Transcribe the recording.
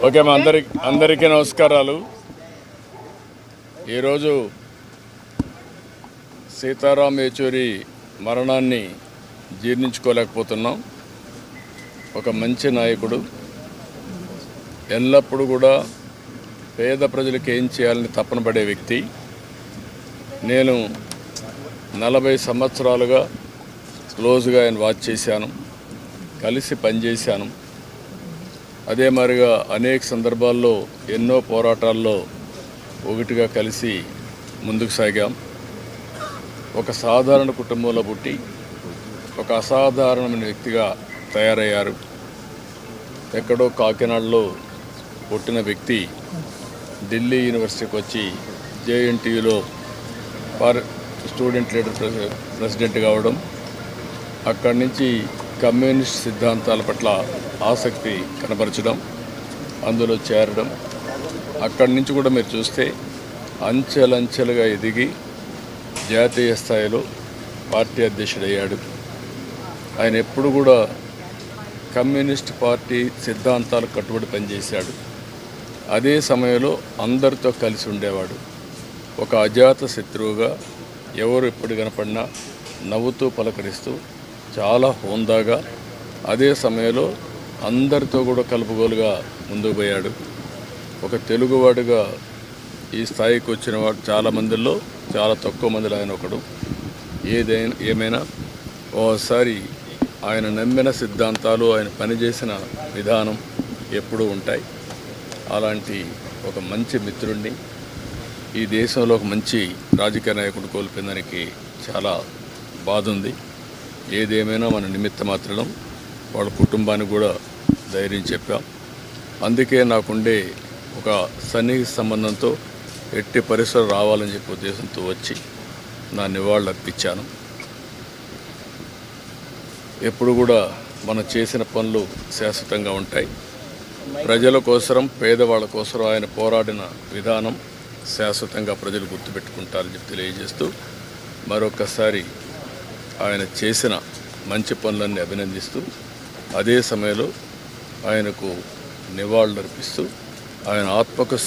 Okay, మా అందరికీ నమస్కారాలు. ఈరోజు సీతారాం యేచూరి మరణాన్ని జీర్ణించుకోలేకపోతున్నాం. ఒక మంచి నాయకుడు, ఎల్లప్పుడూ కూడా పేద ప్రజలకు ఏం చేయాలని తపన పడే వ్యక్తి. నేను 40 సంవత్సరాలుగా క్లోజ్గా ఆయన వాచ్ చేశాను, కలిసి పనిచేశాను. అదే మరిగా అనేక సందర్భాల్లో ఎన్నో పోరాటాల్లో ఒకటిగా కలిసి ముందుకు సాగాం. ఒక సాధారణ కుటుంబంలో పుట్టి ఒక అసాధారణమైన వ్యక్తిగా తయారయ్యారు. ఎక్కడో కాకినాడలో పుట్టిన వ్యక్తి ఢిల్లీ యూనివర్సిటీకి వచ్చి జేఎన్టీయూలో స్టూడెంట్ లీడర్ ప్రెసిడెంట్ కావడం, అక్కడి నుంచి కమ్యూనిస్ట్ సిద్ధాంతాల పట్ల ఆసక్తి కనబరచడం, అందులో చేరడం, అక్కడి నుంచి కూడా మీరు చూస్తే అంచెలంచెలుగా ఎదిగి జాతీయ స్థాయిలో పార్టీ అధ్యక్షుడయ్యాడు. ఆయన ఎప్పుడు కూడా కమ్యూనిస్ట్ పార్టీ సిద్ధాంతాలకు కట్టుబడి పనిచేశాడు. అదే సమయంలో అందరితో కలిసి ఉండేవాడు. ఒక అజాత శత్రువుగా ఎవరు ఎప్పుడు కనపడినా నవ్వుతూ పలకరిస్తూ చాలా హోందాగా, అదే సమయంలో అందరితో కూడా కలుపుగోలుగా ముందుకు పోయాడు. ఒక తెలుగువాడుగా ఈ స్థాయికి వచ్చిన వాడు చాలామందిలో చాలా తక్కువ మందిలో ఆయన ఒకడు. ఏమైనా ఓసారి ఆయన నమ్మిన సిద్ధాంతాలు, ఆయన పనిచేసిన విధానం ఎప్పుడూ ఉంటాయి. అలాంటి ఒక మంచి మిత్రుడిని ఈ దేశంలో ఒక మంచి రాజకీయ నాయకుడు కోల్పోయిందానికి చాలా బాధ ఉంది. ఏదేమైనా మన నిమిత్త మాత్రం వాళ్ళ కుటుంబానికి కూడా ధైర్యం చెప్పాం. అందుకే నాకుండే ఒక సన్నిహిత సంబంధంతో ఎట్టి పరిసరాలు రావాలని చెప్పే ఉద్దేశంతో వచ్చి నా నివాళులు అర్పించాను. ఎప్పుడు కూడా మనం చేసిన పనులు శాశ్వతంగా ఉంటాయి. ప్రజల కోసరం, పేదవాళ్ళ కోసరం ఆయన పోరాడిన విధానం శాశ్వతంగా ప్రజలు గుర్తుపెట్టుకుంటారని చెప్పి తెలియజేస్తూ మరొకసారి ఆయన చేసిన మంచి పనులన్నీ అభినందిస్తూ, అదే సమయంలో ఆయనకు నివాళులర్పిస్తూ ఆయన ఆత్మకు